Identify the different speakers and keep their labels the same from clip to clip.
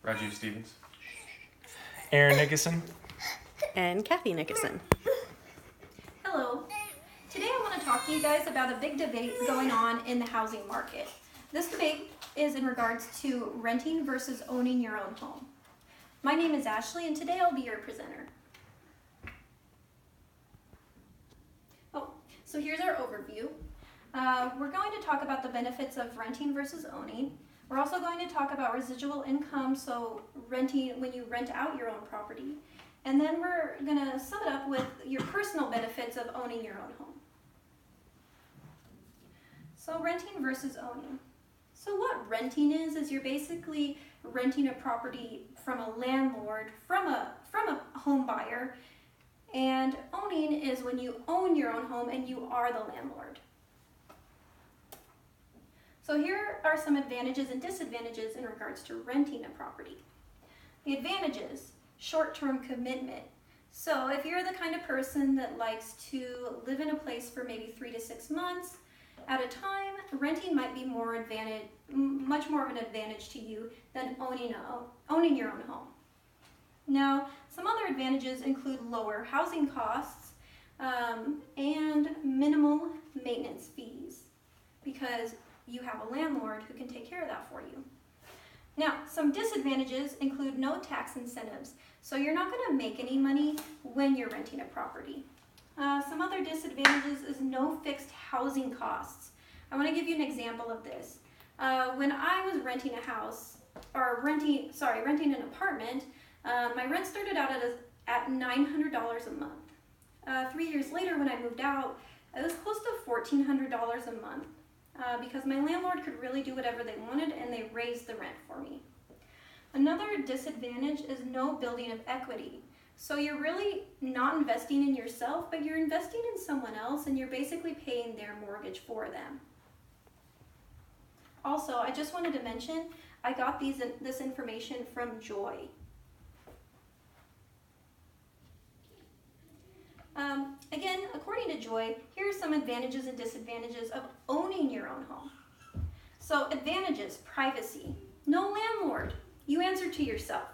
Speaker 1: Rajiv Stevens.
Speaker 2: Aaron Nickerson.
Speaker 3: And Kathy Nickerson.
Speaker 4: Hello. Today I want to talk to you guys about a big debate going on in the housing market. This debate is in regards to renting versus owning your own home. My name is Ashley and today I'll be your presenter. So here's our overview. We're going to talk about the benefits of renting versus owning. We're also going to talk about residual income, so renting when you rent out your own property. And then we're going to sum it up with your personal benefits of owning your own home. So renting versus owning. So what renting is you're basically renting a property from a landlord, from a home buyer, and owning is when you own your own home and you are the landlord. So here are some advantages and disadvantages in regards to renting a property. The advantages: short-term commitment. So if you're the kind of person that likes to live in a place for maybe 3 to 6 months at a time, renting might be much more of an advantage to you than owning your own home. Now, some other advantages include lower housing costs and minimal maintenance fees because you have a landlord who can take care of that for you. Now, some disadvantages include no tax incentives, so you're not going to make any money when you're renting a property. Some other disadvantages is no fixed housing costs. I want to give you an example of this. When I was renting a house, or renting an apartment, my rent started out at $900 a month. 3 years later, when I moved out, it was close to $1,400 a month because my landlord could really do whatever they wanted and they raised the rent for me. Another disadvantage is no building of equity. So you're really not investing in yourself, but you're investing in someone else and you're basically paying their mortgage for them. Also, I just wanted to mention, I got this information from Joy. Again, according to Joy, here are some advantages and disadvantages of owning your own home. So advantages: privacy, no landlord, you answer to yourself.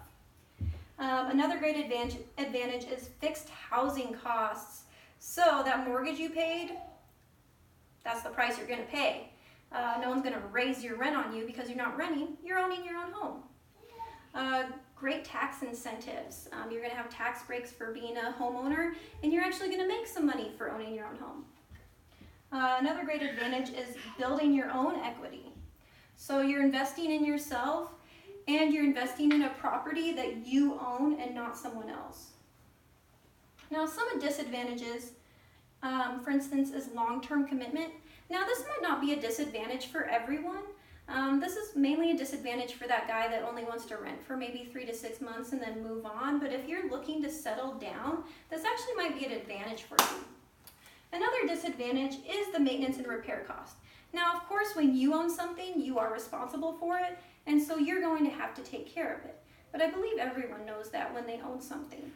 Speaker 4: Another great advantage is fixed housing costs. So that mortgage you paid, that's the price you're going to pay. No one's going to raise your rent on you because you're not renting, you're owning your own home. Great tax incentives. You're going to have tax breaks for being a homeowner, and you're actually going to make some money for owning your own home. Another great advantage is building your own equity. So you're investing in yourself, and you're investing in a property that you own and not someone else. Now, some disadvantages, for instance, is long-term commitment. Now, this might not be a disadvantage for everyone. This is mainly a disadvantage for that guy that only wants to rent for maybe 3 to 6 months and then move on. But if you're looking to settle down, this actually might be an advantage for you. Another disadvantage is the maintenance and repair cost. Now, of course, when you own something, you are responsible for it, and so you're going to have to take care of it. But I believe everyone knows that when they own something.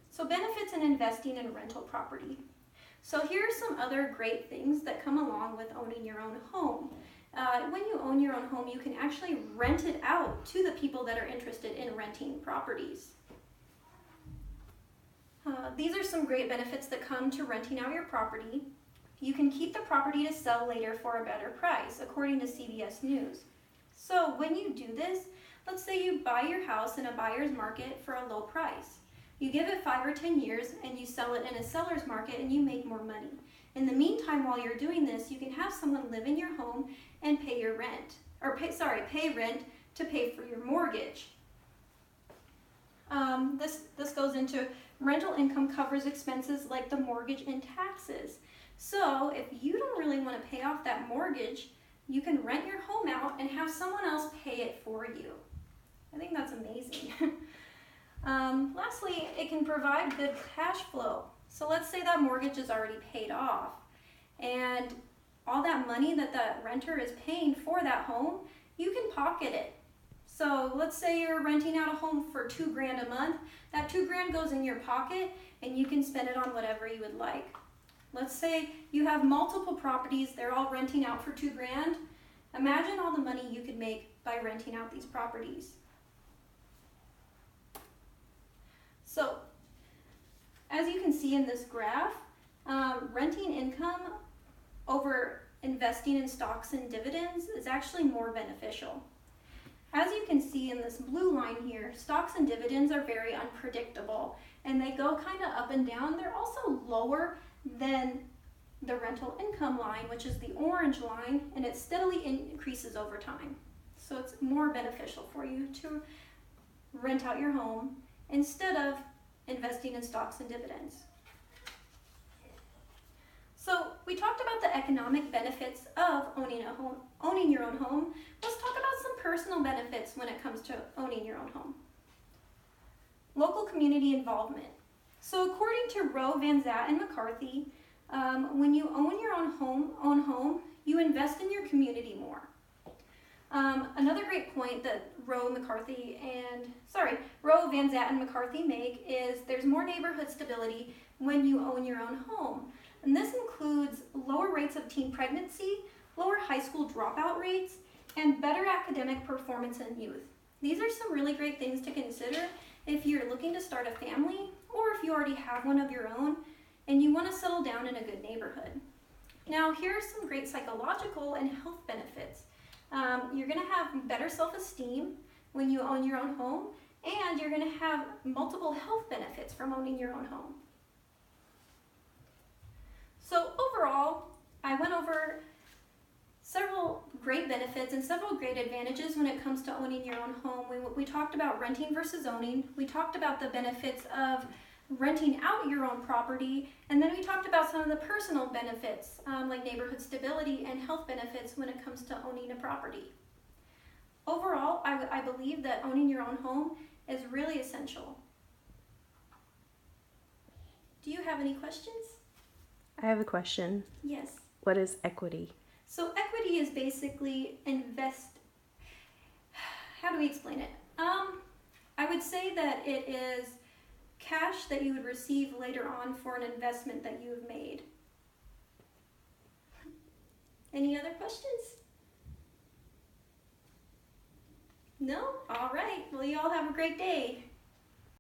Speaker 4: So benefits in investing in rental property. So here are some other great things that come along with owning your own home. When you own your own home, you can actually rent it out to the people that are interested in renting properties. These are some great benefits that come to renting out your property. You can keep the property to sell later for a better price, according to CBS News. So when you do this, let's say you buy your house in a buyer's market for a low price. You give it 5 or 10 years and you sell it in a seller's market and you make more money. In the meantime, while you're doing this, you can have someone live in your home and pay your rent, or pay rent to pay for your mortgage. This goes into rental income covers expenses like the mortgage and taxes. So if you don't really want to pay off that mortgage, you can rent your home out and have someone else pay it for you. I think that's amazing. Lastly, it can provide good cash flow. So let's say that mortgage is already paid off and all that money that the renter is paying for that home, you can pocket it. So let's say you're renting out a home for $2,000 a month. That $2,000 goes in your pocket and you can spend it on whatever you would like. Let's say you have multiple properties, they're all renting out for $2,000. Imagine all the money you could make by renting out these properties. So, as you can see in this graph, renting income over investing in stocks and dividends is actually more beneficial. As you can see in this blue line here, stocks and dividends are very unpredictable and they go kind of up and down. They're also lower than the rental income line, which is the orange line, and it steadily increases over time. So it's more beneficial for you to rent out your home instead of investing in stocks and dividends. So we talked about the economic benefits of owning your own home. Let's talk about some personal benefits when it comes to owning your own home. Local community involvement. So according to Rowe, Van Zant, and McCarthy, when you own your own home, you invest in your community more. Another great point that Rowe, Van Zant, and McCarthy make is there's more neighborhood stability when you own your own home. And this includes lower rates of teen pregnancy, lower high school dropout rates, and better academic performance in youth. These are some really great things to consider if you're looking to start a family or if you already have one of your own and you want to settle down in a good neighborhood. Now, here are some great psychological and health benefits. You're going to have better self-esteem when you own your own home, and you're going to have multiple health benefits from owning your own home. So overall, I went over several great benefits and several great advantages when it comes to owning your own home. We talked about renting versus owning. We talked about the benefits of renting out your own property, and then we talked about some of the personal benefits like neighborhood stability and health benefits when it comes to owning a property. Overall, I believe that owning your own home is really essential. Do you have any questions?
Speaker 3: I have a question.
Speaker 4: Yes.
Speaker 3: What is equity?
Speaker 4: So equity is basically how do we explain it? I would say that it is cash that you would receive later on for an investment that you have made. Any other questions? No? All right. Well, you all have a great day.